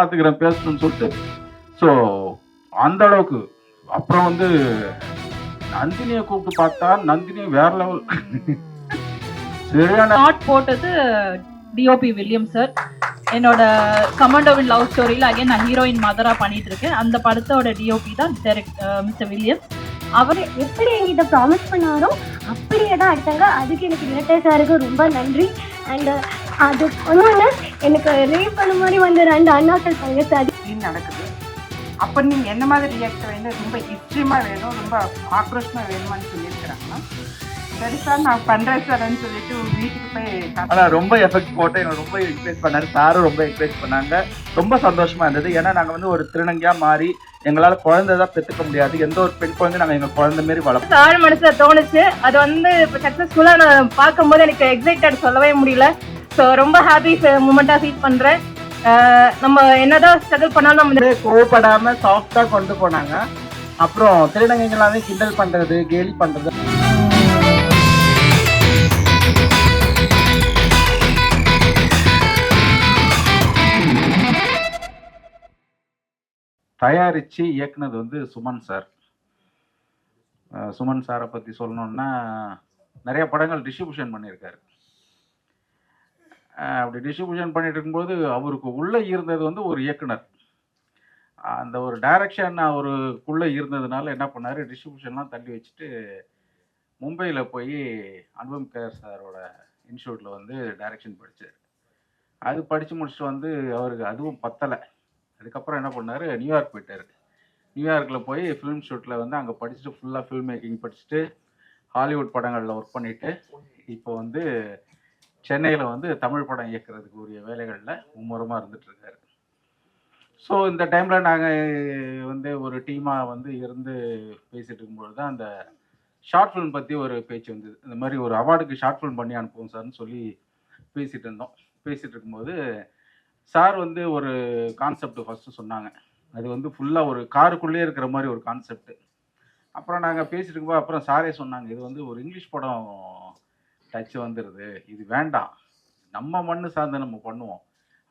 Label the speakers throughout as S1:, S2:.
S1: பார்த்துக்கிறேன் பேசணும்னு சொல்லிட்டு. ஸோ அந்த அளவுக்கு. அப்புறம் வந்து நந்தினியை கூப்பிட்டு பார்த்தா நந்தினி வேற லெவல். சரியான
S2: ஷார்ட் போட்டது டிஓபி வில்லியம் சார். என்னோட கமாண்டோவின் லவ் ஸ்டோரியில் அகைன் நான் ஹீரோயின் மதரா பண்ணிட்டு இருக்கேன். அந்த படத்தோட டிஓபி தான் மிஸ்டர் வில்லியம்.
S3: அவர் எப்படி என்கிட்ட ப்ராமிஸ் பண்ணாரோ அப்படியே தான் எடுத்தாங்க. அதுக்கு எனக்கு டிரெக்டர் சாருக்கு ரொம்ப நன்றி. அண்ட் அது ஒன்று எனக்கு ரேப் பண்ண மாதிரி வந்து 2 அண்ணாக்கள் இருப்பாங்க சார்.
S4: நடக்குது. அப்போ நீங்கள் என்ன மாதிரி ரியாக்ட் வேணும்? ரொம்ப எக்ஸ்ட்ரீமாக வேணும், ரொம்ப ஆக்ரோஷமாக வேணுமான்னு சொல்லியிருக்கிறாங்க. சரி சார் நான் பண்ணுறேன் சார்ன்னு சொல்லிட்டு வீட்டுக்கு போய்.
S5: ஆனால் ரொம்ப எஃபெக்ட் போட்டு எங்களை ரொம்ப என்கரேஜ் பண்ணாரு. சாரும் ரொம்ப என்கரேஜ் பண்ணாங்க. ரொம்ப சந்தோஷமா இருந்தது. ஏன்னா நாங்கள் வந்து ஒரு திருநங்கையா மாறி எங்களால் குழந்தை தான் பெற்றுக்க முடியாது. எந்த ஒரு பெண் குழந்தை நாங்கள் எங்கள் குழந்தை மாரி வளர்ப்போம்.
S2: ஆழ் மனசுல தோணுச்சு. அது வந்து இப்போ சக்ஸஸ்ஃபுல்லாக நான் பார்க்கும்போது எனக்கு எக்ஸைட்டட் சொல்லவே முடியல. ஸோ ரொம்ப ஹாப்பி மூமெண்ட்டாக ஃபீல் பண்ணுறேன். நம்ம என்னதான் ஸ்ட்ரகிள் பண்ணாலும் நம்ம
S5: கோவப்படாம சாஃப்டா கொண்டு போனாங்க. அப்புறம் திருநங்கைகளாவே கிண்டல் பண்றது, கேலி பண்றது.
S1: தயாரித்து இயக்குனது வந்து சுமன் சார். சுமன் சாரை பற்றி சொல்லணுன்னா நிறைய படங்கள் டிஸ்ட்ரிபியூஷன் பண்ணியிருக்காரு. அப்படி டிஸ்ட்ரிபியூஷன் பண்ணிட்டு இருக்கும்போது அவருக்கு உள்ளே இருந்தது வந்து ஒரு இயக்குனர். அந்த ஒரு டைரக்ஷன் அவருக்குள்ளே இருந்ததுனால என்ன பண்ணார், டிஸ்ட்ரிபியூஷன்லாம் தள்ளி வச்சுட்டு மும்பையில் போய் அனுபம் கேர் சாரோட இன்ஸ்டியூட்டில் வந்து டைரக்ஷன் படித்தார். அது படித்து முடிச்சுட்டு வந்து அவருக்கு அதுவும் பத்தலை. அதுக்கப்புறம் என்ன பண்ணார், நியூயார்க் போயிட்டார். நியூயார்க்கில் போய் ஃபிலிம் ஷூட்டில் வந்து அங்கே படிச்சுட்டு ஃபுல்லாக ஃபில்ம் மேக்கிங் படிச்சுட்டு ஹாலிவுட் படங்களில் ஒர்க் பண்ணிவிட்டு இப்போ வந்து சென்னையில் வந்து தமிழ் படம் இயக்கிறதுக்கு உரிய வேலைகளில் மும்முரமாக இருந்துகிட்ருக்காரு. ஸோ இந்த டைமில் நாங்கள் வந்து ஒரு டீமாக வந்து இருந்து பேசிகிட்டு இருக்கும்பொழுது தான் அந்த ஷார்ட் ஃபிலிம் பற்றி ஒரு பேச்சு வந்தது. இந்த மாதிரி ஒரு அவார்டுக்கு ஷார்ட் ஃபிலிம் பண்ணி அனுப்புவோம் சார்னு சொல்லி பேசிகிட்டு இருந்தோம். பேசிகிட்டு இருக்கும்போது சார் வந்து ஒரு கான்செப்ட் ஃபஸ்ட்டு சொன்னாங்க. அது வந்து ஃபுல்லாக ஒரு காருக்குள்ளே இருக்கிற மாதிரி ஒரு கான்செப்ட். அப்புறம் நாங்கள் பேசிட்டு இருக்கும்போது அப்புறம் சாரே சொன்னாங்க, இது வந்து ஒரு இங்கிலீஷ் படம் டச் வந்துடுது, இது வேண்டாம், நம்ம மண்ணு சார்ந்து நம்ம பண்ணுவோம்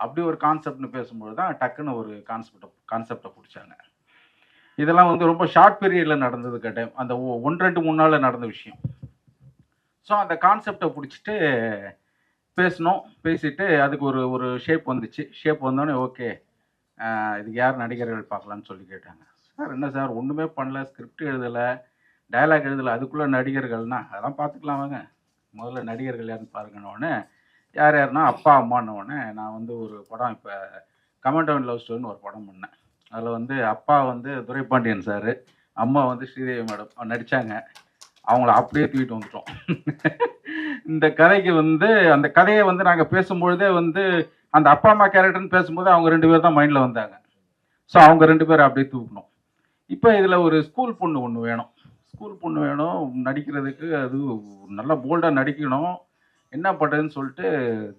S1: அப்படி ஒரு கான்செப்ட்னு பேசும்போது தான் டக்குன்னு ஒரு கான்செப்டை பிடிச்சாங்க. இதெல்லாம் வந்து ரொம்ப ஷார்ட் பீரியடில் நடந்தது டைம், அந்த 1-2-3 நாளில் நடந்த விஷயம். ஸோ அந்த கான்செப்டை பிடிச்சிட்டு பேசினோம். பேசிட்டு அதுக்கு ஒரு ஷேப் வந்துச்சு. ஷேப் வந்தோடனே ஓகே இதுக்கு யார் நடிகர்கள் பார்க்கலான்னு சொல்லி கேட்டாங்க. சார் என்ன சார் ஒன்றுமே பண்ணல, ஸ்கிரிப்ட் எழுதலை, டயலாக் எழுதலை, அதுக்குள்ளே நடிகர்கள்னா அதெல்லாம் பார்த்துக்கலாம் வாங்க, முதல்ல நடிகர்கள் யாருன்னு பாருங்கன்னொடனே யார் யாருன்னா அப்பா அம்மான்னொடனே நான் வந்து ஒரு படம் இப்போ கமாண்டோவின் லவ் ஸ்டோரின்னு ஒரு படம் பண்ணேன். அதில் வந்து அப்பா வந்து துரைபாண்டியன் சார், அம்மா வந்து ஸ்ரீதேவி மேடம் நடித்தாங்க. அவங்கள அப்படியே தூக்கிட்டு வந்துட்டோம். இந்த கதைக்கு வந்து அந்த கதையை வந்து நாங்கள் பேசும்பொழுதே வந்து அந்த அப்பா அம்மா கேரக்டர்னு பேசும்போது அவங்க 2 பேர் தான் மைண்டில் வந்தாங்க. ஸோ அவங்க 2 பேர் அப்படியே தூக்கணும். இப்போ இதில் ஒரு ஸ்கூல் பொண்ணு ஒன்று வேணும். ஸ்கூல் பொண்ணு வேணும் நடிக்கிறதுக்கு. அது நல்லா போல்டாக நடிக்கணும். என்ன பண்ணுறதுன்னு சொல்லிட்டு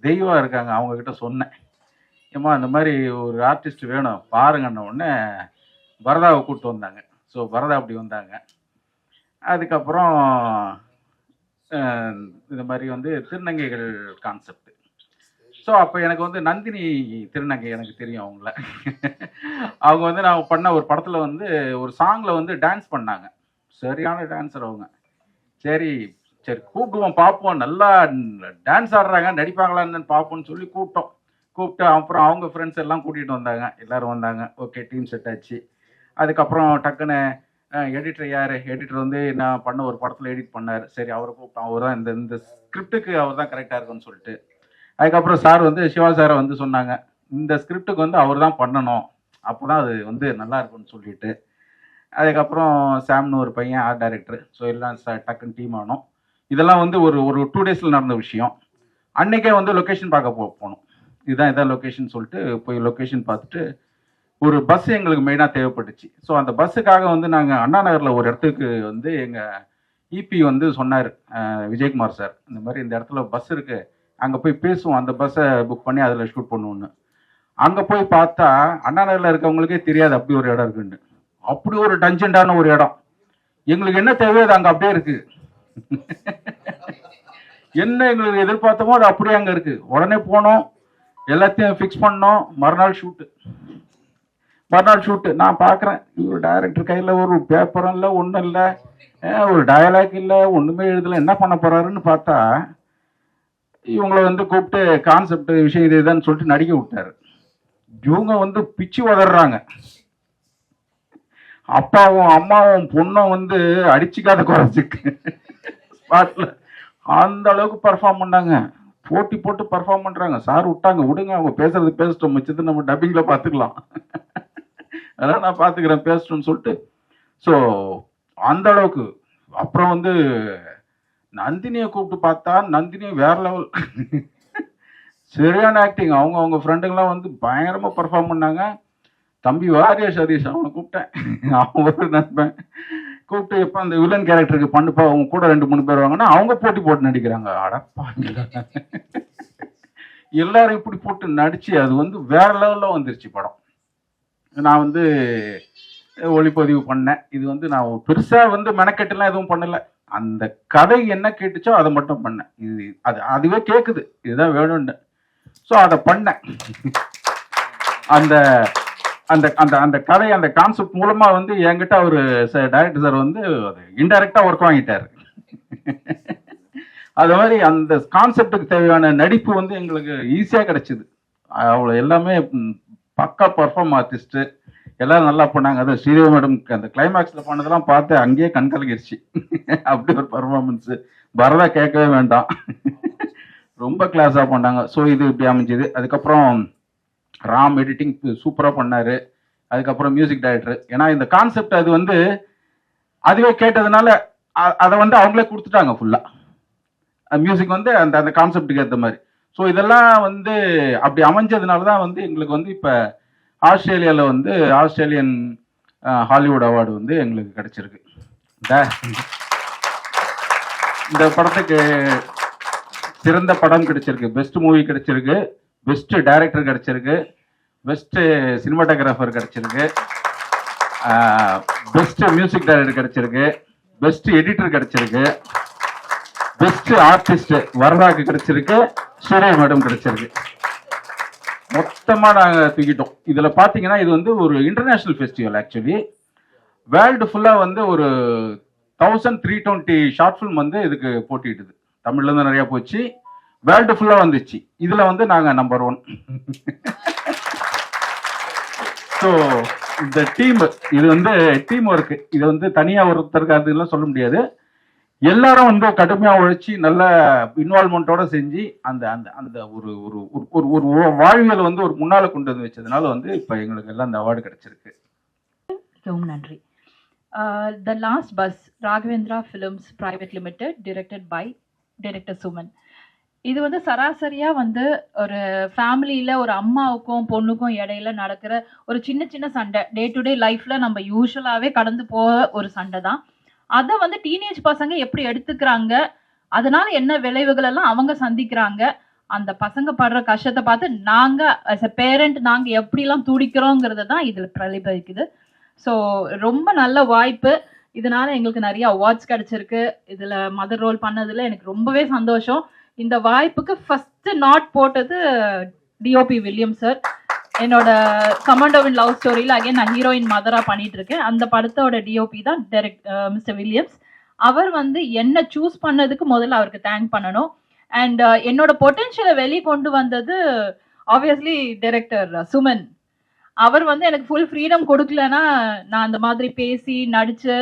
S1: தெய்வா இருக்காங்க, அவங்கக்கிட்ட சொன்னேன், ஏம்மா இந்த மாதிரி ஒரு ஆர்டிஸ்ட் வேணும் பாருங்கன்ன உடனே பரதாவை கூப்பிட்டு வந்தாங்க. ஸோ பரதா அப்படி வந்தாங்க. அதுக்கப்புறம் இந்த மாதிரி வந்து திருநங்கைகள் கான்செப்ட். ஸோ அப்போ எனக்கு வந்து நந்தினி திருநங்கை எனக்கு தெரியும் அவங்கள. அவங்க வந்து நான் பண்ண ஒரு படத்தில் வந்து ஒரு சாங்கில் வந்து டான்ஸ் பண்ணாங்க. சரியான டான்ஸர் அவங்க. சரி சரி கூப்பிடுவோம் பார்ப்போம், நல்லா டான்ஸ் ஆடுறாங்க நடிப்பாங்களான்னு பார்ப்போம்னு சொல்லி கூப்பிட்டு அப்புறம் அவங்க ஃப்ரெண்ட்ஸ் எல்லாம் கூட்டிகிட்டு வந்தாங்க. எல்லோரும் வந்தாங்க. ஓகே டீம் செட் ஆச்சு. அதுக்கப்புறம் டக்குன்னு எடிட்டர் யார், எடிட்டர் வந்து நான் பண்ண ஒரு படத்தில் எடிட் பண்ணார். சரி அவரை கூப்பிட்டோம். அவர் தான் இந்த ஸ்கிரிப்டுக்கு அவர் தான் கரெக்டாக இருக்குன்னு சொல்லிட்டு. அதுக்கப்புறம் சார் வந்து சிவா சாரை வந்து சொன்னாங்க, இந்த ஸ்கிரிப்டுக்கு வந்து அவர் தான் பண்ணணும், அப்போ தான் அது வந்து நல்லா இருக்கும்னு சொல்லிட்டு. அதுக்கப்புறம் சாம்னு ஒரு பையன் ஆர்ட் டைரக்டர். ஸோ எல்லாம் டக்குன்னு டீம் ஆனோம். இதெல்லாம் வந்து ஒரு 2 டேஸில் நடந்த விஷயம். அன்றைக்கே வந்து லொக்கேஷன் பார்க்க போனோம். இதான் லொக்கேஷன் சொல்லிட்டு போய் லொக்கேஷன் பார்த்துட்டு ஒரு பஸ் எங்களுக்கு மெயினாக தேவைப்பட்டுச்சு. ஸோ அந்த பஸ்ஸுக்காக வந்து நாங்கள் அண்ணா நகரில் ஒரு இடத்துக்கு வந்து எங்கள் இபி வந்து சொன்னார், விஜயகுமார் சார், இந்த மாதிரி இந்த இடத்துல பஸ் இருக்குது, அங்கே போய் பேசுவோம், அந்த பஸ்ஸை புக் பண்ணி அதில் ஷூட் பண்ணுவோன்னு. அங்கே போய் பார்த்தா அண்ணா நகரில் இருக்கவங்களுக்கே தெரியாது அப்படி ஒரு இடம் இருக்குன்னு. அப்படி ஒரு டஞ்சண்டான ஒரு இடம். எங்களுக்கு என்ன தேவையோ அது அங்கே அப்படியே இருக்குது. என்ன எங்களுக்கு எதிர்பார்த்தமோ அது அப்படியே அங்கே இருக்குது. உடனே போனோம். எல்லாத்தையும் ஃபிக்ஸ் பண்ணோம். மறுநாள் ஷூட்டு நான் பார்க்குறேன். இவர் டைரக்டர் கையில் ஒரு பேப்பரும் இல்லை, ஒன்றும் இல்லை, ஒரு டயலாக் இல்லை, ஒன்றுமே எழுதலை. என்ன பண்ண போகிறாருன்னு பார்த்தா இவங்களை வந்து கூப்பிட்டு கான்செப்ட் விஷயம் இது இதுன்னு சொல்லிட்டு நடிக்க விட்டாரு. இவங்க வந்து பிச்சு உதறாங்க. அப்பாவும் அம்மாவும் பொண்ணும் வந்து அடிச்சுக்காத குறைச்சிக்கு ஸ்பாட்டில் அந்த அளவுக்கு பர்ஃபார்ம் பண்ணாங்க. போட்டு பர்ஃபார்ம் பண்ணுறாங்க. சார் விடுங்க, அவங்க பேசுறது பேசிட்டோம், மிச்சத்தை நம்ம டப்பிங்கில் பார்த்துக்கலாம், அதெல்லாம் நான் பார்த்துக்கிறேன் பேசணும்னு சொல்லிட்டு. ஸோ அந்த அளவுக்கு. அப்புறம் வந்து நந்தினியை கூப்பிட்டு பார்த்தா நந்தினியும் வேற லெவல், சரியான ஆக்டிங். அவங்க ஃப்ரெண்டுங்களாம் வந்து பயங்கரமாக பர்ஃபார்ம் பண்ணாங்க. தம்பி வாரிய சதீஷ் அவனை கூப்பிட்டேன், அவன் ஒரு நண்பன் கூப்பிட்டு எப்போ அந்த வில்லன் கேரக்டருக்கு பண்ணுப்பா, அவங்க கூட 2-3 பேர் வாங்கன்னா அவங்க போட்டு நடிக்கிறாங்க. அடப்பாங்க, எல்லாரும் இப்படி போட்டு நடிச்சு அது வந்து வேற லெவலில் வந்துருச்சு படம். நான் வந்து ஒளிப்பதிவு பண்ணேன். இது வந்து நான் பெருசாக வந்து மெனக்கெட்டுலாம் எதுவும் பண்ணலை. அந்த கதை என்ன கேட்டுச்சோ அதை மட்டும் பண்ணேன். அதுவே கேட்குது இதுதான் வேணும்னு. ஸோ அதை பண்ணேன். அந்த அந்த அந்த அந்த கதை அந்த கான்செப்ட் மூலமாக வந்து என்கிட்ட ஒரு டைரக்டர் சார் வந்து அது இன்டைரக்டாக ஒர்க் வாங்கிட்டார். அது மாதிரி அந்த கான்செப்டுக்கு தேவையான நடிப்பு வந்து எங்களுக்கு ஈஸியாக கிடைச்சிது. அவ்வளோ எல்லாமே பக்கா பர்ஃபார்ம் ஆர்டிஸ்ட்டு, எல்லாரும் நல்லா பண்ணாங்க. அது ஸ்ரீதேவி மேடம் அந்த கிளைமேக்ஸில் பண்ணதெல்லாம் பார்த்து அங்கேயே கண் கலங்கிருச்சு. அப்படி ஒரு பர்ஃபார்மன்ஸு பரதா கேட்கவே வேண்டாம், ரொம்ப கிளாஸாக பண்ணாங்க. ஸோ இது இப்படி அமைஞ்சுது. அதுக்கப்புறம் ராம் எடிட்டிங் சூப்பராக பண்ணார். அதுக்கப்புறம் மியூசிக் டைரக்டர், ஏன்னா இந்த கான்செப்ட் அது வந்து அதுவே கேட்டதுனால அதை வந்து அவங்களே கொடுத்துட்டாங்க ஃபுல்லாக. மியூசிக் வந்து அந்த அந்த கான்செப்டுக்கு ஏற்ற மாதிரி. ஸோ இதெல்லாம் வந்து அப்படி அமைஞ்சதுனால தான் வந்து எங்களுக்கு வந்து இப்போ ஆஸ்திரேலியாவில் வந்து ஆஸ்திரேலியன் ஹாலிவுட் அவார்டு வந்து எங்களுக்கு கிடைச்சிருக்கு. இந்த படத்துக்கு சிறந்த படம் கிடைச்சிருக்கு, பெஸ்ட் மூவி கிடைச்சிருக்கு, பெஸ்ட் டைரக்டர் கிடைச்சிருக்கு, பெஸ்ட் சினிமாட்டோகிராஃபர் கிடைச்சிருக்கு, பெஸ்ட் மியூசிக் டைரக்டர் கிடைச்சிருக்கு, பெஸ்ட் எடிட்டர் கிடைச்சிருக்கு, பெஸ்ட் ஆர்டிஸ்ட் வரதாக்கு கிடைச்சிருக்கு, ஸ்ரீதேவி மேடம் கிடைச்சிருக்கு. மொத்தமாக நாங்கள் தூக்கிட்டோம். இதில் பார்த்தீங்கன்னா இது வந்து ஒரு இன்டர்நேஷ்னல் ஃபெஸ்டிவல். ஆக்சுவலி வேர்ல்டு ஃபுல்லாக வந்து ஒரு 1320 ஷார்ட் ஃபிலிம் வந்து இதுக்கு போட்டிட்டுது. தமிழ்லேருந்து நிறையா போச்சு, வேர்ல்டு ஃபுல்லாக வந்துச்சு. இதில் வந்து நாங்கள் நம்பர் 1. ஸோ இந்த டீம், இது வந்து டீம் ஒர்க்கு. இது வந்து தனியாக ஒருத்தருக்கு அதுலாம் சொல்ல முடியாது. எல்லாரும் வந்து கடுமையாக உழைச்சி நல்ல இன்வால்மெண்ட்டோட செஞ்சு அந்த அந்த அந்த ஒரு ஒரு ஒரு வாழ்வியல் வந்து ஒரு முன்னால் கொண்டு வந்து வச்சதுனால வந்து இப்போ எங்களுக்கு எல்லாம் அந்த அவார்டு கிடைச்சிருக்கு.
S6: மிகவும் நன்றி. The last bus, Raghavendra films private limited, directed by director Suman. இது வந்து சராசரியாக வந்து ஒரு ஃபேமிலியில் ஒரு அம்மாவுக்கும் பொண்ணுக்கும் இடையில நடக்கிற ஒரு சின்ன சின்ன சண்டை, டே டு டே லைஃப்பில் நம்ம யூஸ்வலாகவே கடந்து போக ஒரு சண்டை தான். அதை வந்து டீனேஜ் பசங்க எப்படி எடுத்துக்கிறாங்க, அதனால என்ன விளைவுகள் எல்லாம் அவங்க சந்திக்கிறாங்க, அந்த பசங்க படுற கஷ்டத்தை பார்த்து நாங்கள் அஸ் எ பேரண்ட் நாங்கள் எப்படிலாம் துடிக்கிறோங்கிறது தான் இதில் பிரதிபலிக்குது. ஸோ ரொம்ப நல்ல வாய்ப்பு. இதனால எங்களுக்கு நிறைய அவார்ட்ஸ் கிடைச்சிருக்கு. இதில் மதர் ரோல் பண்ணதில் எனக்கு ரொம்பவே சந்தோஷம். இந்த வாய்ப்புக்கு ஃபர்ஸ்ட் நாட் போட்டது டிஓபி வில்லியம் சார். என்னோட கமாண்டோவின் லவ் ஸ்டோரியில் அகைன் நான் ஹீரோயின் மதராக பண்ணிட்டு இருக்கேன். அந்த படத்தோட டிஓபி தான் மிஸ்டர் வில்லியம்ஸ். அவர் வந்து என்ன சூஸ் பண்ணதுக்கு முதல்ல அவருக்கு தேங்க் பண்ணணும். அண்ட் என்னோட பொட்டென்ஷியலை வெளியே கொண்டு வந்தது ஆப்வியஸ்லி டைரக்டர் சுமன். அவர் வந்து எனக்கு ஃபுல் ஃப்ரீடம் கொடுக்கலன்னா நான் அந்த மாதிரி பேசி நடிச்சு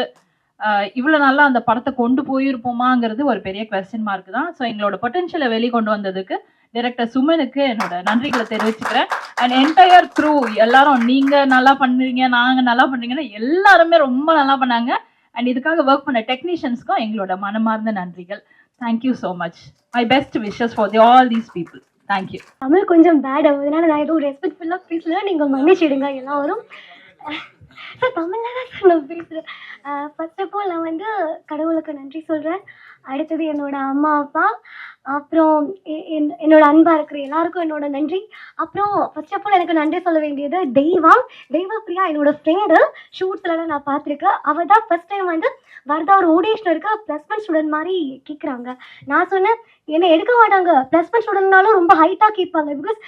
S6: இவ்வளோ நல்லா அந்த படத்தை கொண்டு போயிருப்போமாங்கிறது ஒரு பெரிய கொஸ்டின் மார்க் தான். ஸோ எங்களோட பொட்டென்ஷியலை வெளியே கொண்டு வந்ததுக்கு டைரக்டர் சுமனுக்கு என்னோட நன்றிகளை தெரிவிச்சுக்கிறேன். அண்ட் என்டையர் க்ரூ எல்லாரும், நீங்கள் நல்லா பண்ணுறீங்க, நாங்கள் நல்லா பண்ணுறீங்கன்னா எல்லாருமே ரொம்ப நல்லா பண்ணாங்க. அண்ட் இதுக்காக ஒர்க் பண்ண டெக்னீஷியன்ஸ்க்கும் எங்களோட மனமார்ந்த நன்றிகள். Thank you so much. My best wishes for all these people. Thank you.
S3: Tamil கொஞ்சம் பேட், அதனால நான் எதுவும் ரெஸ்பெக்ட்ஃபுல்லாக பேசல, நீங்கள் மன்னிச்சிடுங்க எல்லாரும். சார் தமிழில் தான் சார் நான் பேசுகிறேன். ஃபர்ஸ்ட் ஆஃப் ஆல் நான் வந்து கடவுளுக்கு நன்றி சொல்கிறேன். அடுத்தது என்னோட அம்மா அப்பா, அப்புறம் என்னோட அன்பாக இருக்கிற எல்லாருக்கும் என்னோட நன்றி. அப்புறம் ஃபர்ஸ்ட் ஆஃப் ஆல் எனக்கு நன்றி சொல்ல வேண்டியது தெய்வா பிரியா, என்னோட ஃப்ரெண்டு ஷூட்ஸ்லாம் நான் பார்த்துருக்கேன். அவள் தான் ஃபர்ஸ்ட் டைம் வந்து வரதா ஒரு ஓடியேஷன் இருக்க +1 ஸ்டூடெண்ட் மாதிரி கேட்குறாங்க. நான் சொன்னேன் என்னை எடுக்க மாட்டாங்க, +1 ஸ்டூடெண்ட்னாலும் ரொம்ப ஹைட்டாக கேட்பாங்க. பிகாஸ்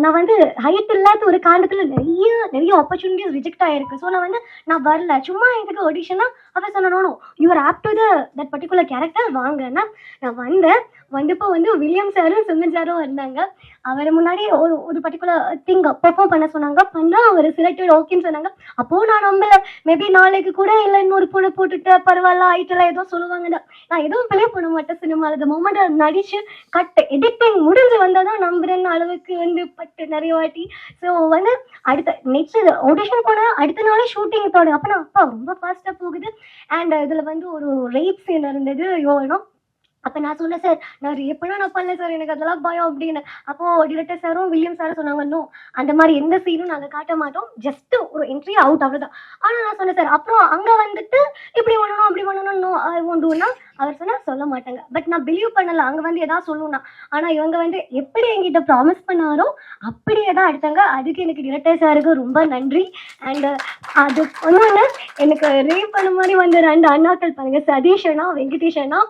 S3: நான் வந்து ஹைட் இல்லாத ஒரு காரணத்தில் நிறைய ஆப்பர்ச்சுனிட்டிஸ் ரிஜெக்ட் ஆகிருக்கு. ஸோ நான் வரல, சும்மா எனக்கு ஆடிஷனா. அவன் சொன்னோம் you are apt to that particular character வாங்கன்னா நான் வந்தப்போ வில்லியம் சாரும் சுமன் சாரும் இருந்தாங்க. அவர் முன்னாடி ஒரு பர்டிகுலர் திங் பெர்ஃபார்ம் பண்ண சொன்னாங்க. பண்ணால் அவர் செலக்டட் ஓகேன்னு சொன்னாங்க. அப்போது நான் நம்பல, மேபி நாளைக்கு கூட இல்லை இன்னொரு பொண்ணு போட்டுட்டு பரவாயில்ல ஹைட்டெல்லாம் ஏதோ சொல்லுவாங்க. நான் எதுவும் பிளே பண்ண மாட்டேன் சினிமாவில். அந்த மூமெண்ட் நடிச்சு கட் எடிட்டிங் முடிஞ்சு வந்தால் தான் நம்புறேன்னு அளவுக்கு பட்டு நிறைய வாட்டி. ஸோ அடுத்த நெக்ஸ்ட் ஆடிஷன் போன அடுத்த நாளே ஷூட்டிங் தொடங்க. அப்போ நான் அப்பா ரொம்ப ஃபாஸ்ட்டாக போகுது. அண்ட் இதில் ஒரு ரேப் சீன் இருந்தது யோகனும். அப்போ நான் சொன்னேன் சார் நான் எப்படின்னா நான் பண்ணல சார், எனக்கு அதெல்லாம் பயம் அப்படின்னு. அப்போது டிரெக்டர் சாரும் வில்லியம் சாரும் சொன்னாங்க இன்னும் அந்த மாதிரி எந்த சீனும் நாங்கள் காட்ட மாட்டோம், ஜஸ்ட் ஒரு என்ட்ரி அவுட் அவ்வளோதான். ஆனால் நான் சொன்னேன் சார் அப்புறம் அங்கே இப்படி பண்ணணும் அப்படி பண்ணணும் ஐ ஒன்ட் டூனா அவர் சொன்னால் சொல்ல மாட்டாங்க. பட் நான் பிலீவ் பண்ணலை அங்கே எதாவது சொல்லணும்னா. ஆனால் இவங்க எப்படி என்கிட்ட ப்ராமிஸ் பண்ணாரோ அப்படியே தான் எடுத்தாங்க. அதுக்கு எனக்கு டிரெக்டர் சாருக்கு ரொம்ப நன்றி. அண்ட் அது ஒன்று எனக்கு ரேப் பண்ண மாதிரி 2 அண்ணாக்கள் பாருங்க, சதீஷ் அண்ணா வெங்கடேஷ் அண்ணா.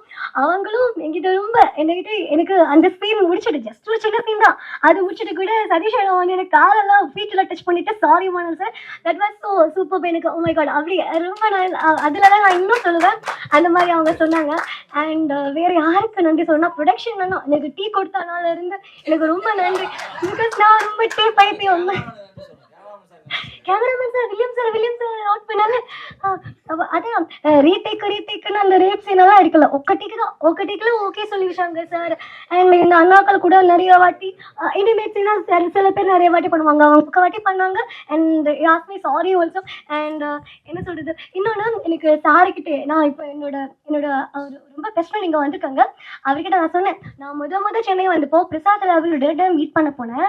S3: அவங்களும் என்கிட்ட ரொம்ப எனக்கு அந்த சீன் முடிச்சுட்டு ஜஸ்ட் ஒரு சின்ன சீன் தான், அது முடிச்சுட்டு கூட சதீஷ் அண்ணா எனக்கு காலெல்லாம் ஃபீட்டில் டச் பண்ணிட்டு sorry madam sir that was so super. எனக்கு ஓ மை காட் அப்படி ரொம்ப அதில் தான் நான் இன்னும் சொல்லுவேன் அந்த மாதிரி அவங்க சொன்னாங்க. அண்ட் வேறு யாருக்கு நன்றி சொல்லணும், ப்ரொடக்ஷன் அண்ணா எனக்கு டீ கொடுத்தனால இருந்து எனக்கு ரொம்ப நன்றி. பிகாஸ் நான் ரொம்ப டீ பைத்தியம். Cameraman sir William sir out பண்ணாங்க. அதான் ரீடேக்குன்னு அந்த ரேப் சீனெல்லாம் எடுக்கல, ஒக்க டேக்கில் ஓகே சொல்லிவிட்டாங்க சார். அண்ட் இந்த அண்ணாக்கள் கூட நிறைய வாட்டி இனிமேட் சீனா சில பேர் நிறைய வாட்டி பண்ணுவாங்க, அவங்க ஒக்க வாட்டி பண்ணாங்க. And Yasmi sorry also. And என்ன சொல்கிறது இன்னொன்று எனக்கு சாருக்கிட்டே நான் இப்போ என்னோட அவர் ரொம்ப பெஸ்ட் ஃப்ரெண்ட் இங்கே வந்திருக்காங்க. அவர்கிட்ட நான் சொன்னேன் நான் முத சென்னை வந்தப்போ பிரசாத் அவரோட டேரக்டர் மீட் பண்ண போனேன்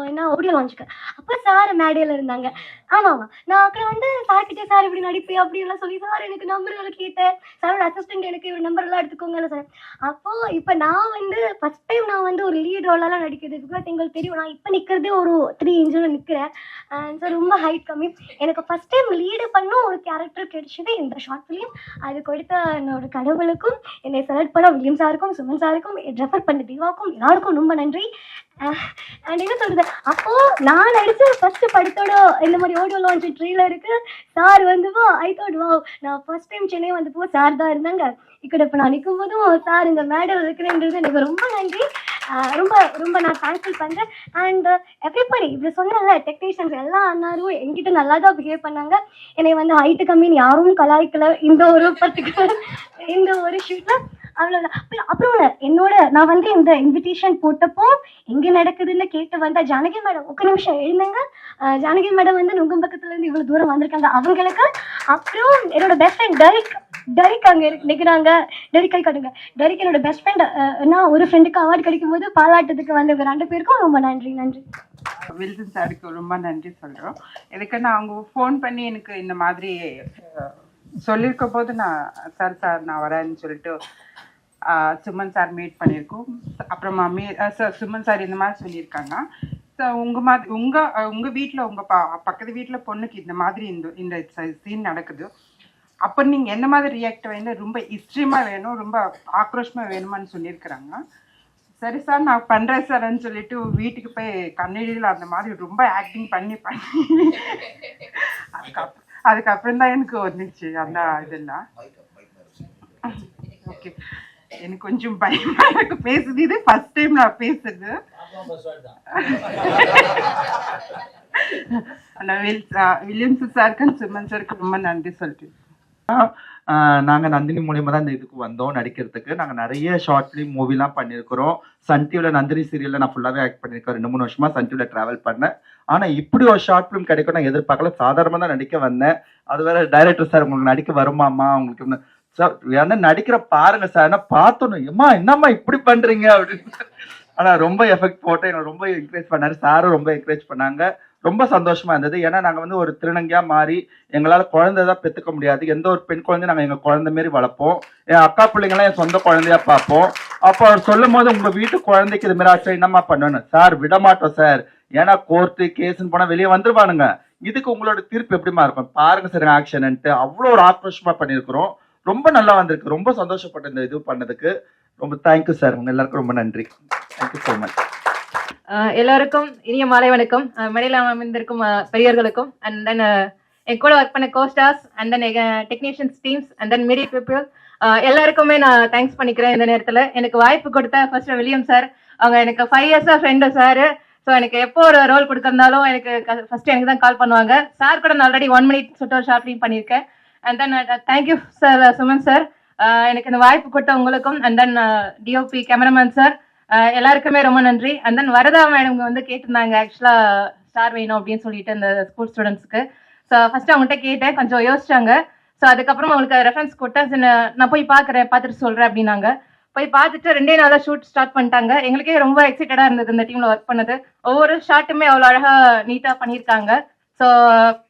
S3: என்ன ஆடியோ லான்ச்சுக்கு. அப்போ சார் மேடையில் இருந்தாங்க. ஆமாம் நான் அப்புறம் சார்கிட்டே சார் இப்படி நடிப்பேன் அப்படின்லாம் சொல்லி சார் எனக்கு நம்பர் கேட்டேன். சாரோட அசிஸ்டன்ட் எனக்கு இவர் நம்பர்லாம் எடுத்துக்கோங்கன்னு சார். அப்போது இப்போ நான் ஃபஸ்ட் டைம் நான் ஒரு லீட் ரோலெல்லாம் நடிக்கிறது. பிகாஸ் எங்களுக்கு தெரியும் நான் இப்போ நிற்கிறது ஒரு 3 இன்ச்சில் நிற்கிறேன். சார் ரொம்ப ஹைட் கம்மி. எனக்கு ஃபஸ்ட் டைம் லீடு பண்ணும் ஒரு கேரக்டர் கிடைச்சது இந்த ஷார்ட் ஃபிலிம். அது கொடுத்த என்னோட கடவுளுக்கும் என்னை செலக்ட் பண்ண வில்லியம் சாருக்கும் சுமன் சாருக்கும் ரெஃபர் பண்ண தீவாவுக்கும் எல்லாருக்கும் ரொம்ப நன்றி. அண்ட் என்ன சொல்றது அப்போது நான் நடித்த ஃபர்ஸ்ட் படத்தோட இந்த மாதிரி ஆடியோ லான்ச் ட்ரெய்லருக்கு சார் ஐ தாட் வாவ் நான் ஃபர்ஸ்ட் டைம் சென்னை வந்தப்போ சார் தான் இருந்தாங்க. இப்போ நான் நிற்கும் போதும் சார் இந்த மேடல் இருக்கிறேன்றது எனக்கு ரொம்ப நன்றி. ரொம்ப ரொம்ப நான் தேங்க்ஃபுல் பண்ணுறேன். அண்ட் எவ்ரிபடி இப்படி சொன்னல டெக்னீஷியன்ஸ் எல்லா அண்ணாரும் என்கிட்ட நல்லா தான் பிஹேவ் பண்ணாங்க. என்னை ஹைட்டு கம்மின்னு யாரும் கலாய்க்கல இந்த ஒரு பர்டிகுலர் இந்த ஒரு ஷூட்டில். அவ்வளோதான். அப்புறம் என்னோட நான் இந்த இன்விடேஷன் போட்டப்போ எங்கே நடக்குதுன்னு கேட்டு ஜானகி மேடம் ஒரு நிமிஷம் எழுந்தாங்க. ஜானகி மேடம் நுங்கம் பக்கத்துலேருந்து இவ்வளோ தூரம் வந்திருக்காங்க அவங்களுக்கு. அப்புறம் என்னோட பெஸ்ட் ஃப்ரெண்ட் டெரிக் அங்கே நிற்கிறாங்க. டெரிக் கை காட்டுங்க. டெரிக் என்னோட பெஸ்ட் ஃப்ரெண்ட். நான் ஒரு ஃப்ரெண்டுக்கு அவார்டு கிடைக்கும் போது பாராட்டத்துக்கு வந்தவங்க 2 பேருக்கும் ரொம்ப நன்றி.
S4: வில்சன் சாருக்கு ரொம்ப நன்றி சொல்கிறோம். எதுக்குன்னா அவங்க ஃபோன் பண்ணி எனக்கு இந்த மாதிரி சொல்லியிருக்க போது நான் சார் நான் வரேன்னு சொல்லிட்டு சுமன் சார் மீட் பண்ணியிருக்கோம். அப்புறமா சுமன் சார் இந்த மாதிரி சொல்லியிருக்காங்க. ஸோ உங்கள் வீட்டில் உங்கள் பக்கத்து வீட்டில் பொண்ணுக்கு இந்த மாதிரி இந்த சீன் நடக்குது. அப்போ நீங்கள் எந்த மாதிரி ரியாக்ட் ரொம்ப எக்ஸ்ட்ரீமாக வேணும் ரொம்ப ஆக்ரோஷமாக வேணுமான்னு சொல்லியிருக்கிறாங்க. சரி சார் நான் பண்ணுறேன் சார்ன்னு சொல்லிட்டு வீட்டுக்கு போய் கண்ணீரில் அந்த மாதிரி ரொம்ப ஆக்டிங் பண்ணி அதுக்கப்புறம் தான் எனக்கு வந்துச்சு அந்த இதெல்லாம். ஓகே எனக்கு கொஞ்சம் பயமா எனக்கு பேசுது. இது ஃபர்ஸ்ட் டைம் நான் பேசுறது. வில்லியம்ஸ் சாருக்கு சுமன் சாருக்கு ரொம்ப நன்றி சொல்லிட்டு
S5: நாங்கள் நந்தினி மூலியமாக தான் இந்த இதுக்கு வந்தோம் நடிக்கிறதுக்கு. நாங்கள் நிறைய ஷார்ட் ஃபிலிம் மூவிலாம் பண்ணியிருக்கிறோம். சன் டிவியில் நந்தினி சீரியலில் நான் ஃபுல்லாகவே ஆக்ட் பண்ணியிருக்கேன். 2-3 வருஷமாக சன் டிவியில் ட்ராவல் பண்ணேன். ஆனால் இப்படி ஒரு ஷார்ட் ஃபிலிம் கிடைக்கும் நான் எதிர்பார்க்கல. சாதாரணமாக தான் நடிக்க வந்தேன். அது வேற டைரக்டர் சார் உங்களுக்கு நடிக்க வருமாம்மா உங்களுக்கு சார் என்ன நடிக்கிற பாருங்க சார் என்ன பார்த்தோன்னு எம்மா என்னம்மா இப்படி பண்ணுறீங்க அப்படின்னு. ஆனால் ரொம்ப எஃபெக்ட் போட்டு எங்களை ரொம்ப என்கரேஜ் பண்ணார். சாரும் ரொம்ப என்கரேஜ் பண்ணாங்க. ரொம்ப சந்தோஷமா இருந்தது. ஏன்னா நாங்கள் ஒரு திருநங்கையா மாறி எங்களால் குழந்தை தான் பெற்றுக்க முடியாது. எந்த ஒரு பெண் குழந்தையும் நாங்கள் எங்கள் குழந்தை மாரி வளர்ப்போம். என் அக்கா பிள்ளைங்களாம் என் சொந்த குழந்தையா பார்ப்போம். அப்போ அவர் சொல்லும் போது உங்கள் வீட்டு குழந்தைக்கு இது மாரி ஆச்சு என்னம்மா பண்ணணும் சார் விடமாட்டோம் சார். ஏன்னா கோர்ட்டு கேஸுன்னு போனால் வெளியே வந்துருவானுங்க. இதுக்கு உங்களோட தீர்ப்பு எப்படிமா இருக்கும் பாருங்க சார் ஆக்ஷன்ட்டு அவ்வளோ ஒரு ஆக்ரோஷமா பண்ணியிருக்கிறோம். ரொம்ப நல்லா வந்திருக்கு. ரொம்ப சந்தோஷப்பட்ட இந்த இது பண்ணதுக்கு. ரொம்ப தேங்க்யூ சார். உங்க எல்லாருக்கும் ரொம்ப நன்றி. Thank you so much.
S2: எல்லாருக்கும் இனிய மாலை வணக்கம். மேடையில் அமைந்திருக்கும் பெரியவர்களுக்கும் அண்ட் தென் என் கூட ஒர்க் பண்ண co-stars and then technicians teams and then media people எல்லாருக்குமே நான் தேங்க்ஸ் பண்ணிக்கிறேன். இந்த நேரத்தில் எனக்கு வாய்ப்பு கொடுத்த ஃபர்ஸ்ட் வில்லியம் சார், அவங்க எனக்கு 5 இயர்ஸாக ஃப்ரெண்டு சார். ஸோ எனக்கு எப்போ ஒரு ரோல் கொடுக்கறதாலும் எனக்கு ஃபர்ஸ்ட் எனக்கு தான் கால் பண்ணுவாங்க. சார் கூட நான் ஆல்ரெடி 1 minute சொல்லிட்டு ஒரு ஷார்ட் ஃபிலிம் பண்ணியிருக்கேன். And then thank you sir Suman sir, எனக்கு இந்த வாய்ப்பு கொடுத்த உங்களுக்கும் and then DOP cameraman sir எல்லாருக்குமே ரொம்ப நன்றி. அண்ட் தென் வரதா மேடம் வந்து கேட்டிருந்தாங்க ஆக்சுவலாக ஸ்டார் வேணும் அப்படின்னு சொல்லிட்டு இந்த ஸ்கூல் ஸ்டூடெண்ட்ஸ்க்கு. ஸோ ஃபர்ஸ்ட் அவங்கள்ட்ட கேட்டேன், கொஞ்சம் யோசிச்சாங்க. ஸோ அதுக்கப்புறம் அவங்களுக்கு ரெஃபரன்ஸ் கொடுத்தேன், நான் போய் பார்க்குறேன், பார்த்துட்டு சொல்கிறேன் அப்படின்னாங்க. போய் பார்த்துட்டு 2 நாளாக ஷூட் ஸ்டார்ட் பண்ணிட்டாங்க. எங்களுக்கே ரொம்ப எக்ஸைட்டடாக இருந்தது இந்த டீமில் ஒர்க் பண்ணது. ஒவ்வொரு ஷாட்டுமே அவ்வளோ அழகாக நீட்டாக பண்ணியிருக்காங்க. ஸோ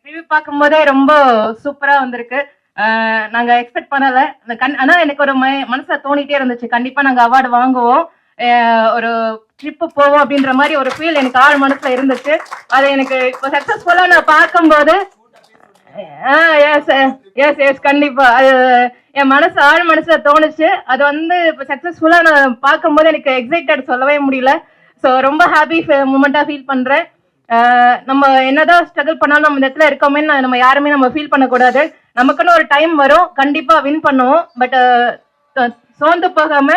S2: ரிவ்யூ பார்க்கும்போதே ரொம்ப சூப்பராக வந்திருக்கு. நாங்கள் எக்ஸ்பெக்ட் பண்ணலை ஆனால் எனக்கு ஒரு மனசில் தோணிட்டே இருந்துச்சு, கண்டிப்பாக நாங்கள் அவார்டு வாங்குவோம், ஒரு ட்ரிப்பு போவோம் அப்படின்ற மாதிரி ஒரு ஃபீல் எனக்கு ஆள் மனசில் இருந்துச்சு. அதை எனக்கு இப்போ சக்ஸஸ்ஃபுல்லாக நான் பார்க்கும்போது எஸ் கண்டிப்பா அது என் ஆழ் மனசுல தோணுச்சு. அது வந்து இப்போ சக்சஸ்ஃபுல்லா நான் பார்க்கும்போது எனக்கு எக்ஸைட்டட் சொல்லவே முடியல. ஸோ ரொம்ப ஹாப்பி மூமெண்டா ஃபீல் பண்றேன். நம்ம என்னதான் ஸ்ட்ரகிள் பண்ணாலும் நம்ம இந்த இடத்துல இருக்கோமே நம்ம யாருமே நம்ம ஃபீல் பண்ணக்கூடாது. நமக்குன்னு ஒரு டைம் வரும், கண்டிப்பா வின் பண்ணுவோம். பட் சோர்ந்து போகாம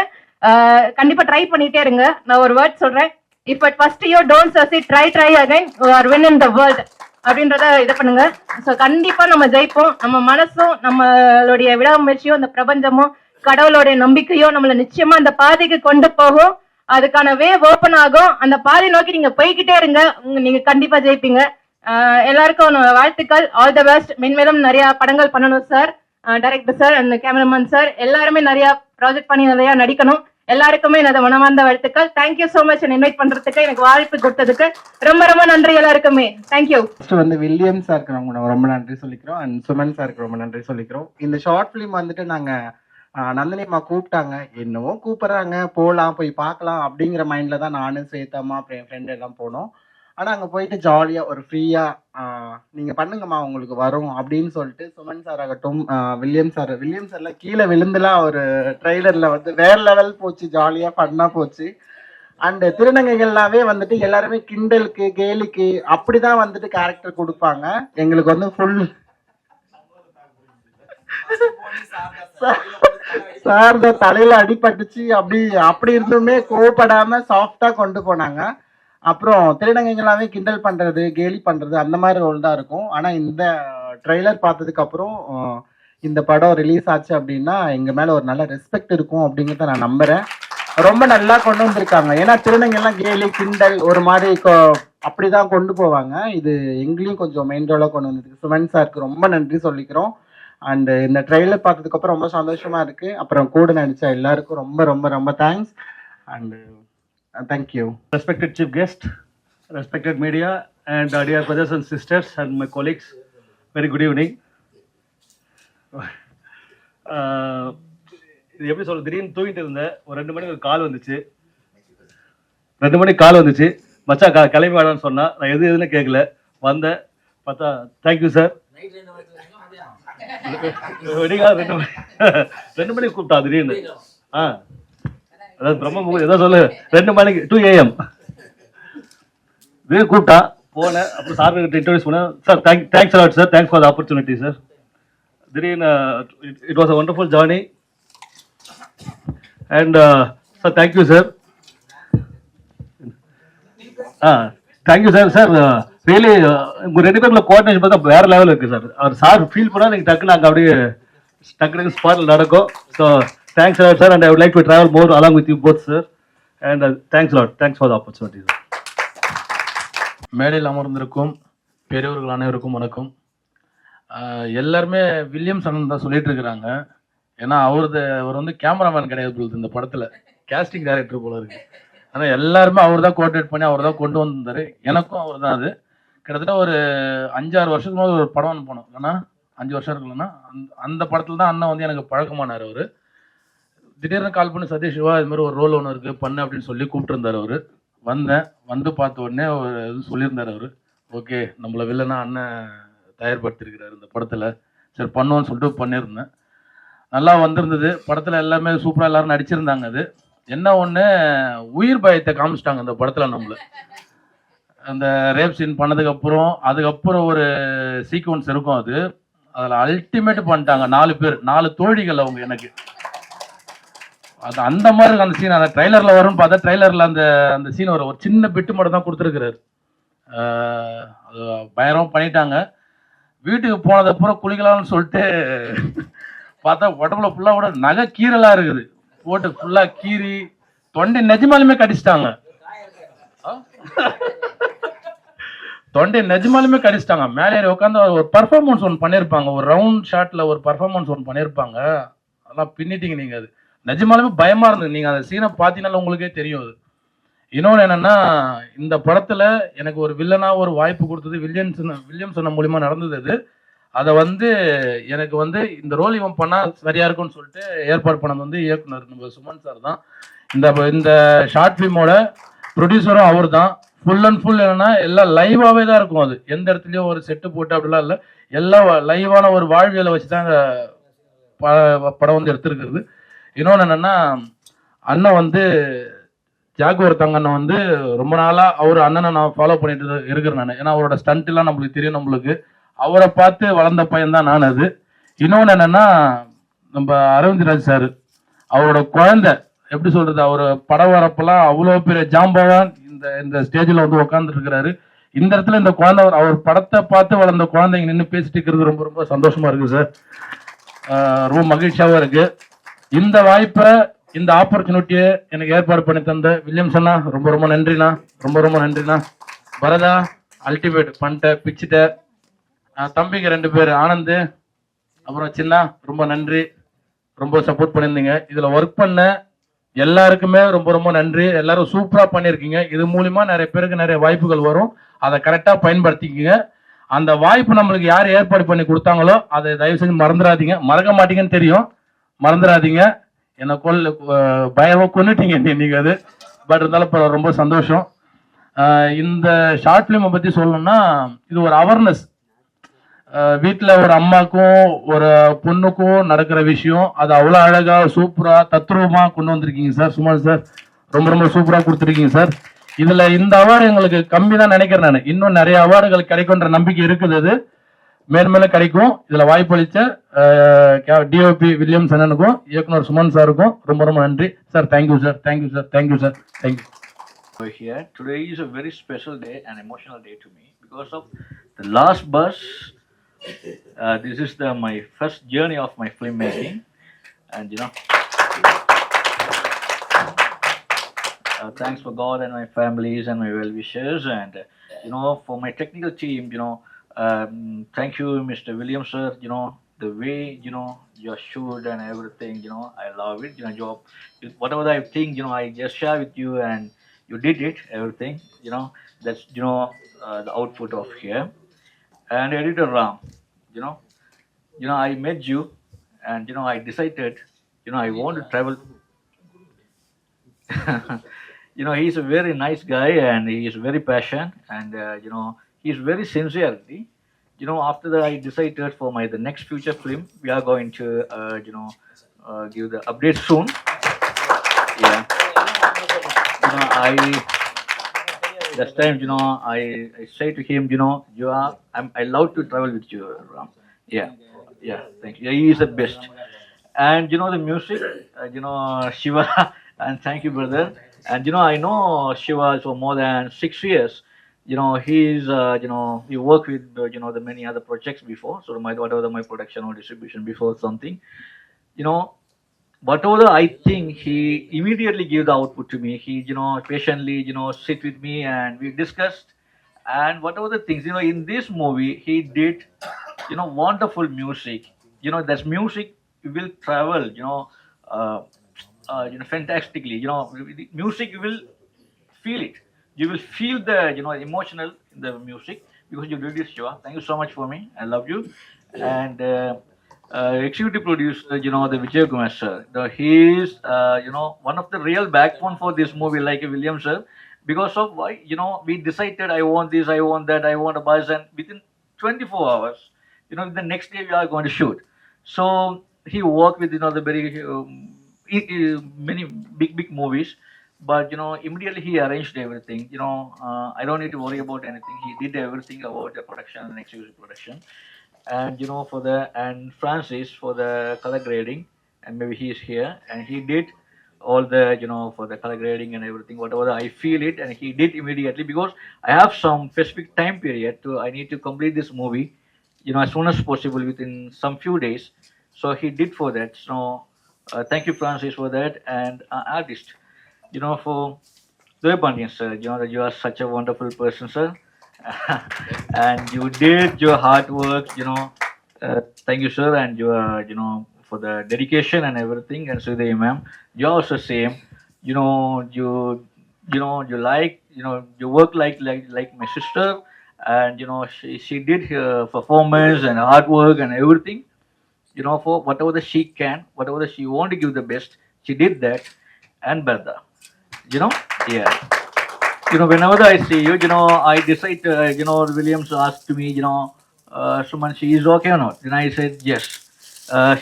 S2: கண்டிப்பா ட்ரை பண்ணிட்டே இருங்க. நான் ஒரு வேர்ட் சொல்றேன், if at first you don't succeed try again you are win in the world அப்படின்றத இது பண்ணுங்க. ஸோ கண்டிப்பா நம்ம ஜெயிப்போம். நம்ம மனசும் நம்மளுடைய விடாமுயற்சியும் இந்த பிரபஞ்சமும் கடவுளுடைய நம்பிக்கையும் நம்மள நிச்சயமா அந்த பாதைக்கு கொண்டு போகும். அதுக்கான வே ஓப்பன் ஆகும். அந்த பாதை நோக்கி நீங்க போய்கிட்டே இருங்க, நீங்க கண்டிப்பா ஜெயிப்பீங்க. எல்லாருக்கும் வாழ்த்துக்கள், ஆல் தி பெஸ்ட். மென்மேலும் நிறைய படங்கள் பண்ணணும் sir, director sir and cameraman sir எல்லாருமே நிறைய ப்ராஜெக்ட் பண்ணி நிறைய நடிக்கணும். எல்லாருக்குமே எனது மனமார்ந்த வாழ்த்துக்கள். தேங்க்யூ ஸோ மச் இன்வைட் பண்றதுக்கு, எனக்கு வாய்ப்பு கொடுத்ததுக்கு ரொம்ப ரொம்ப நன்றி எல்லாருக்குமே. தேங்க்யூ.
S7: ஃபர்ஸ்ட் வந்து வில்லியம் சாருக்கு நம்ம ரொம்ப நன்றி சொல்லிக்கிறோம் அண்ட் சுமன் சாருக்கு ரொம்ப நன்றி சொல்லிக்கிறோம். இந்த ஷார்ட் ஃபிலிம் வந்துட்டு நாங்க நந்தினி அம்மா கூப்பிட்டாங்க, என்னவோ கூப்பிடுறாங்க போகலாம் போய் பார்க்கலாம் அப்படிங்கிற மைண்ட்ல தான் நானும் சேத்தம்மா அப்புறம் என் ஃப்ரெண்ட் எல்லாம் போனோம். ஆனால் அங்கே போயிட்டு ஜாலியாக ஒரு ஃப்ரீயாக நீங்கள் பண்ணுங்கம்மா உங்களுக்கு வரும் அப்படின்னு சொல்லிட்டு சுமன் சார் ஆகட்டும் வில்லியம் சார்ல கீழே விழுந்துலாம் ஒரு ட்ரெய்லரில் வந்து வேற லெவல் போச்சு, ஜாலியாக ஃபன்னாக போச்சு. அண்டு திருநங்கைகள்னாவே வந்துட்டு எல்லாருமே கிண்டலுக்கு கேலிக்கு அப்படிதான் வந்துட்டு கேரக்டர் கொடுப்பாங்க. எங்களுக்கு வந்து ஃபுல் சார் தலையில அடிபட்டுச்சு அப்படி இருந்துமே கோவப்படாம சாஃப்டா கொண்டு போனாங்க. அப்புறம் திருநங்கைகளாவே கிண்டல் பண்றது கேலி பண்றது அந்த மாதிரி ரோல் தான் இருக்கும். ஆனா இந்த ட்ரெய்லர் பார்த்ததுக்கு அப்புறம் இந்த படம் ரிலீஸ் ஆச்சு அப்படின்னா எங்க மேல ஒரு நல்ல ரெஸ்பெக்ட் இருக்கும் அப்படிங்கிறத நான் நம்புறேன். ரொம்ப நல்லா கொண்டு வந்திருக்காங்க. ஏன்னா திருநங்கைலாம் கேலி கிண்டல் ஒரு மாதிரி அப்படிதான் கொண்டு போவாங்க. இது எங்களையும் கொஞ்சம் மெயின் ரோலா கொண்டு வந்ததுக்கு சுமன் சாருக்கு ரொம்ப நன்றி சொல்லிக்கிறோம். அண்ட் இந்த ட்ரெய்லர் பார்த்ததுக்கு அப்புறம் ரொம்ப சந்தோஷமா இருக்கு. அப்புறம் கூட நடிச்ச எல்லாருக்கும் ரொம்ப ரொம்ப ரொம்ப thanks and thank you.
S8: Respected chief guest, respected media and dear brothers and sisters and my colleagues, very good evening. இது எப்படி சொல்ல, திடீர்னு தூங்கிட்டு இருந்தேன். ஒரு 2 மணிக்கு ஒரு கால் வந்துச்சு. 2 மணிக்கு கால் வந்துச்சு, மச்சா கிளம்பி வாடான்னு சொன்னா. நான் எதுன்னு கேட்கல, வந்தேன். பார்த்தா தேங்க்யூ சார். 2 மணிக்கு கூப்பிட்டா திடீர்னு. அதாவது பிரம்ம முகூர்த்தம் ஏதோ சொல்லு, 2 மணிக்கு 2 AM திடீர்னு கூப்பிட்டா. போனேன். அப்புறம் சார் கிட்ட இன்ட்ரோடியூஸ் பண்ணேன். Sir thanks a lot sir, thanks for the opportunity sir. திடீர்னு it was a wonderful journey and sir thank you sir. Thank you sir. Sir really உங்கள் 2 பேருக்குள்ள கோஆர்டினேஷன் பார்த்தா வேற லெவல் இருக்கு சார். அவர் சார் ஃபீல் பண்ணால் நீங்கள் டக்குன்னு அங்கே அப்படியே டக்கு ஸ்பாட்டில் நடக்கும். So thanks lot sir and I would like to travel more along with you both sir and thanks lot. Thanks for the opportunity sir.
S9: மேடையில் அமர்ந்திருக்கும் பெரியவர்கள் அனைவருக்கும் வணக்கம். எல்லாருமே வில்லியம் சன் தான் சொல்லிட்டு இருக்கிறாங்க. ஏன்னா அவர் வந்து கேமராமேன் கிடையாது இந்த படத்தில், கேஸ்டிங் டைரக்டர் போல இருக்கு. ஆனால் எல்லாருமே அவர் தான் கோஆர்டினேட் பண்ணி அவர் தான் கொண்டு வந்திருந்தாரு. எனக்கும் அவர் தான். அது கிட்டத்தட்ட ஒரு 5-6 வருஷத்துக்கு முதல் ஒரு படம் போனோம். இல்லைன்னா 5 வருஷம் இருக்குல்லன்னா அந்த படத்தில் தான் அண்ணன் வந்து எனக்கு பழக்கமானார். அவர் திடீர்னு கால் பண்ணி சதீஷ் சிவா இது மாதிரி ஒரு ரோல் ஒன்று இருக்குது பண்ணு அப்படின்னு சொல்லி கூப்பிட்டுருந்தார். அவர் வந்து பார்த்த உடனே ஒரு இது சொல்லியிருந்தார். அவர் ஓகே நம்மளை வில்லனா அண்ணன் தயார்படுத்திருக்கிறார் இந்த படத்தில், சரி பண்ணுவோன்னு சொல்லிட்டு பண்ணியிருந்தேன். நல்லா வந்திருந்தது. படத்தில் எல்லாமே சூப்பராக எல்லாரும் நடிச்சிருந்தாங்க. அது என்ன ஒன்று, உயிர் பயத்தை காமிச்சிட்டாங்க அந்த படத்தில் நம்மள. அந்த ரேப் சீன் பண்ணதுக்கப்புறம் அதுக்கப்புறம் ஒரு சீக்வன்ஸ் இருக்கும். அதில் அல்டிமேட் பண்ணிட்டாங்க. 4 பேர், 4 தோழிகள் அவங்க எனக்கு. அது அந்த மாதிரி இருக்கு அந்த சீன். அந்த ட்ரைலரில் வரும்னு பார்த்தா ட்ரைலரில் அந்த சீன் ஒரு சின்ன பிட்டு மட்டும் தான் கொடுத்துருக்குறாரு. அது பயங்கரம் பண்ணிட்டாங்க. வீட்டுக்கு போனதுக்கப்புறம் குளிக்கலாம்னு சொல்லிட்டு பார்த்தா உடம்புல ஃபுல்லாக கூட நகை கீரலாக இருக்குது. போட்டு ஃபுல்லாக கீறி தொண்டை நிஜமாலுமே கடிச்சிட்டாங்க. தொண்டை நிஜமாலுமே கடிச்சிட்டாங்க. மேலே ஏறி உட்காந்து ஒரு பர்ஃபார்மன்ஸ் ஒன்று பண்ணியிருப்பாங்க. ஒரு ரவுண்ட் ஷாட்டில் ஒரு பர்ஃபார்மன்ஸ் ஒன்று பண்ணியிருப்பாங்க. அதெல்லாம் பின்னிட்டீங்க நீங்கள். அது நிஜமாலுமே பயமாக இருந்தது. நீங்கள் அந்த சீனை பார்த்தீங்கன்னால உங்களுக்கே தெரியும். அது இன்னொன்று என்னென்னா, இந்த படத்தில் எனக்கு ஒரு வில்லனாக ஒரு வாய்ப்பு கொடுத்தது வில்லியம்சன் மூலிமா நடந்தது. அதை எனக்கு இந்த ரோல் இவன் பண்ணால் சரியாக இருக்கும்னு சொல்லிட்டு ஏற்பாடு பண்ணது இயக்குனர் நம்ம சுமன் சார் தான். இந்த ஷார்ட் ஃபிலிமோட ப்ரொடியூசரும் அவர் தான். ஃபுல் அண்ட் ஃபுல் என்னென்னா எல்லாம் லைவாகவே தான் இருக்கும். அது எந்த இடத்துலையும் ஒரு செட்டு போட்டு அப்படிலாம் இல்லை. எல்லாம் லைவான ஒரு வாழ்வியலை வச்சு தான் படம் எடுத்திருக்கிறது. இன்னொன்று என்னென்னா, அண்ணன் ஜாகுவர் தங்கண்ணன் ரொம்ப நாளாக அவர் அண்ணனை நான் ஃபாலோ பண்ணிட்டு இருக்கிறேன் நான். ஏன்னா அவரோட ஸ்டண்ட்லாம் நம்மளுக்கு தெரியும். நம்மளுக்கு அவரை பார்த்து வளர்ந்த பையன் தான் நான். அது இன்னொன்று என்னென்னா, நம்ம அரவிந்த் ராஜ் சார் அவரோட குழந்தை எப்படி சொல்கிறது, அவர் படம் வரப்பெல்லாம் அவ்வளோ பெரிய ஜாம்பவான் இந்த ஸ்டேஜில் உட்காந்துட்டு இருக்கிறாரு. இந்த இடத்துல இந்த குழந்தை அவர் படத்தை பார்த்து வளர்ந்த குழந்தைங்க நின்று பேசிட்டு இருக்கிறது ரொம்ப ரொம்ப சந்தோஷமாக இருக்குது சார். ரொம்ப மகிழ்ச்சியாகவும் இருக்குது. இந்த வாய்ப்பை, இந்த ஆப்பர்ச்சுனிட்டியை எனக்கு ஏற்பாடு பண்ணி தந்த வில்லியம்சன்னா ரொம்ப ரொம்ப நன்றிண்ணா. ரொம்ப ரொம்ப நன்றிண்ணா. பரதா அல்டிமேட் பண்ணிட்ட, பிச்சுட்ட. தம்பிங்க 2 பேர் ஆனந்த் அப்புறம் சின்ன, ரொம்ப நன்றி. ரொம்ப சப்போர்ட் பண்ணியிருந்தீங்க. இதில் ஒர்க் பண்ண எல்லாருக்குமே ரொம்ப ரொம்ப நன்றி. எல்லாரும் சூப்பராக பண்ணியிருக்கீங்க. இது மூலிமா நிறைய பேருக்கு நிறைய வாய்ப்புகள் வரும். அதை கரெக்டாக பயன்படுத்திக்கிங்க. அந்த வாய்ப்பு நம்மளுக்கு யார் ஏற்பாடு பண்ணி கொடுத்தாங்களோ அதை தயவு செஞ்சு மறந்துடாதீங்க. மறக்க மாட்டீங்கன்னு தெரியும், மறந்துடாதீங்க. என்னை பயமாக கொண்டுட்டீங்க நீங்க. அது பட் இருந்தாலும் இப்போ ரொம்ப சந்தோஷம். இந்த ஷார்ட் ஃபிலிமை பற்றி சொல்லணும்னா, இது ஒரு அவேர்னஸ். வீட்டில் ஒரு அம்மாக்கும் ஒரு பொண்ணுக்கும் நடக்கிற விஷயம், அது அவ்வளோ அழகாக சூப்பராக தத்ரூபமாக கொண்டு வந்திருக்கீங்க சார். சுமன் சார் ரொம்ப ரொம்ப சூப்பராக கொடுத்துருக்கீங்க சார். இதில் இந்த அவார்டு எங்களுக்கு கம்மி தான் நினைக்கிறேன் நான். இன்னும் நிறைய அவார்டுகள் கிடைக்குன்ற நம்பிக்கை இருக்குது. அது மேன்மேலும் கிடைக்கும். இதில் வாய்ப்பளித்த டிஓபி வில்லியம்ஸ் அண்ணனுக்கும் இயக்குனர் சுமன் சாருக்கும் ரொம்ப ரொம்ப நன்றி sir. Thank you sir, thank you sir, thank you sir, thank you.
S10: Here today is a very special day, an emotional day to me because of the last bus. This is my first journey of my filmmaking, and thanks for God and my families and my well-wishers, and for my technical team, thank you, Mr. William sir. The way you shoot and everything, I love it. Job, whatever I think, I just share with you, and you did it, everything. That's the output of here. And editor Ram, I met you, and I decided, I want to travel. He's a very nice guy, and he is very passionate, and he's very sincerely. After that, I decided for the next future film, we are going to give the update soon. Yeah. This time, I say to him, I love to travel with you, Ram. Yeah, thank you. He is the best. And the music, Shiva, and thank you, brother. And I know Shiva for more than 6 years. He's he worked with the many other projects before. So whatever my production or distribution before something, whatever I think, he immediately gave the output to me. He patiently sit with me, and we discussed, and whatever the things in this movie he did, wonderful music. That music will travel fantastically. Music, you will feel it. You will feel the emotional in the music because you did this, Shiva. Thank you so much for me. I love you. And executive producer, the Vijay Kumar sir. He is one of the real backbone for this movie, like William sir. Because of why, we decided, I want this, I want that, I want a bus, and within 24 hours, the next day we are going to shoot. So he worked with the very many big movies, but immediately he arranged everything. I don't need to worry about anything. He did everything about the production and exclusive production, and for the and Francis for the color grading, and maybe he is here, and he did all the for the color grading and everything, whatever I feel it, and he did immediately, because I have some specific time period to I need to complete this movie as soon as possible within some few days. So he did for that. So thank you, Francis, for that. And artist, for Zoe Pandian, sir, that you are such a wonderful person, sir. And you did your hard work, thank you, sir. And you are, for the dedication and everything. And so the ma'am, you also same, you like, you work like my sister. And she did her performance and hard work and everything, for whatever that she can, whatever that she want to give the best, she did that. And Bertha, yeah, whenever I see you, I decide, Williams asked me, Suman, she is okay or not? Then I said yes,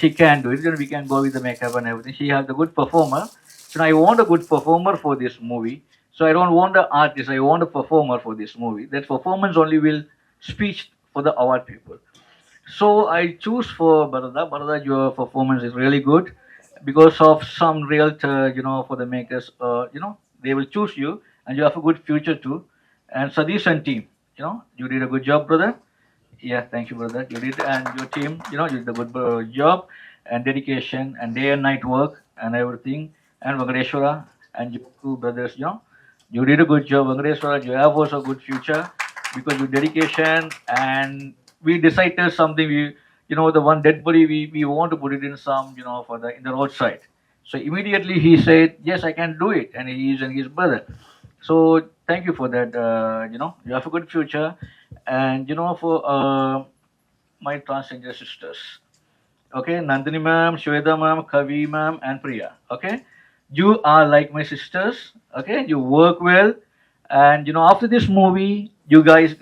S10: she can do it. Then we can go with the makeup and everything. She has a good performer. So I want a good performer for this movie. So I don't want an artist, I want a performer for this movie. That performance only will speak for the award people. So I choose for Bharata. Bharata, your performance is really good because of some real, for the makers, they will choose you and you have a good future too. And Sadish and team, you did a good job, brother. Yeah, thank you, brother. You did, and your team, you did a good job and dedication and day and night work and everything. And Venkateshwara and you two brothers, you did a good job, Venkateshwara. You have also a good future because your dedication, and we decided something. We, the one dead body, we want to put it in some, for the in the roadside. So immediately he said, yes, I can do it, and he is and his brother. So thank you for that. You have a good future, and for my transgender sisters. Okay, Nandini ma'am, Shweta ma'am, Kavi ma'am, and Priya. Okay. You are like my sisters, okay? You work well, and after this movie, you guys,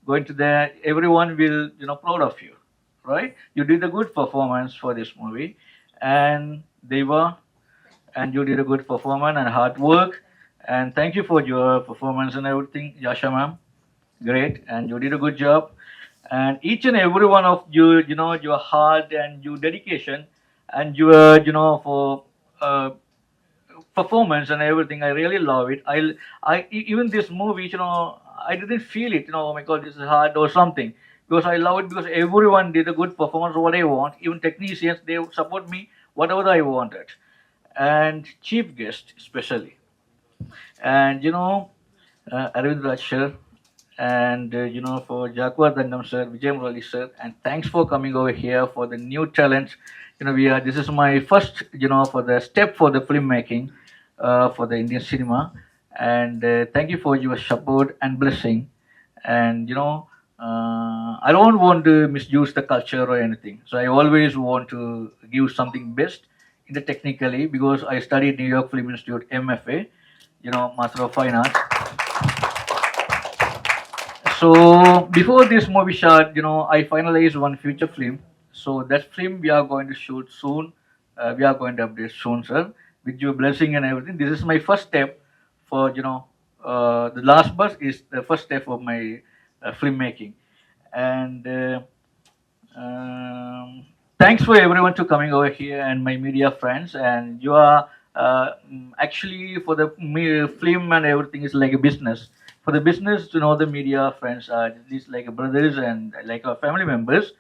S10: going to there, everyone will, proud of you, right? You did a good performance for this movie, and and you did a good performance and hard work, and thank you for your performance and everything, Yasha ma'am, great, and you did a good job, and each and every one of you, your heart and your dedication, and your, for performance and everything, I really love it. I even this movie, I didn't feel it, oh my god, this is hard or something, because I love it because everyone did a good performance, what I want. Even technicians, they support me whatever I wanted, and chief guest especially, and Arvind Raj sir, and for Jaguar Dangam sir, Vijay Murali sir, and thanks for coming over here for the new talents. This is my first, for the step for the filmmaking, for the Indian cinema, and thank you for your support and blessing. And I don't want to misuse the culture or anything, so I always want to give something best in the technically, because I studied New York Film Institute MFA, Master of Fine Arts. So before this movie shot, I finalized one feature film. So that film we are going to shoot soon. We are going to update soon, sir. With your blessing and everything. This is my first step for, the last bus is the first step of my filmmaking. And thanks for everyone to coming over here and my media friends. And you are actually for the film and everything is like a business. For the business, the media friends are these like brothers and like our family members.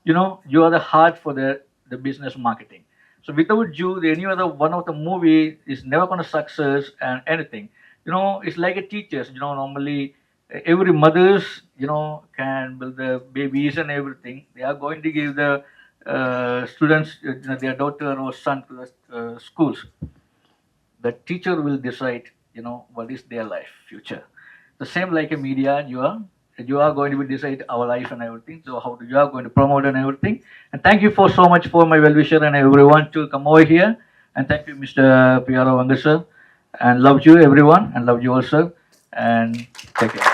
S10: You are the heart for the business marketing. So without you, any other one of the movie is never going to success and anything. It's like a teachers. Normally every mothers, can build the babies and everything. They are going to give the students, their daughter or son to the schools. The teacher will decide, what is their life future. The same like a media, you are going to decide our life and everything. So how you are going to promote and everything. And thank you for so much for my well-wisher and everyone to come over here. And thank you, Mr. P.R.O. Vangar, sir. And love you, everyone. And love you all, sir. And take care.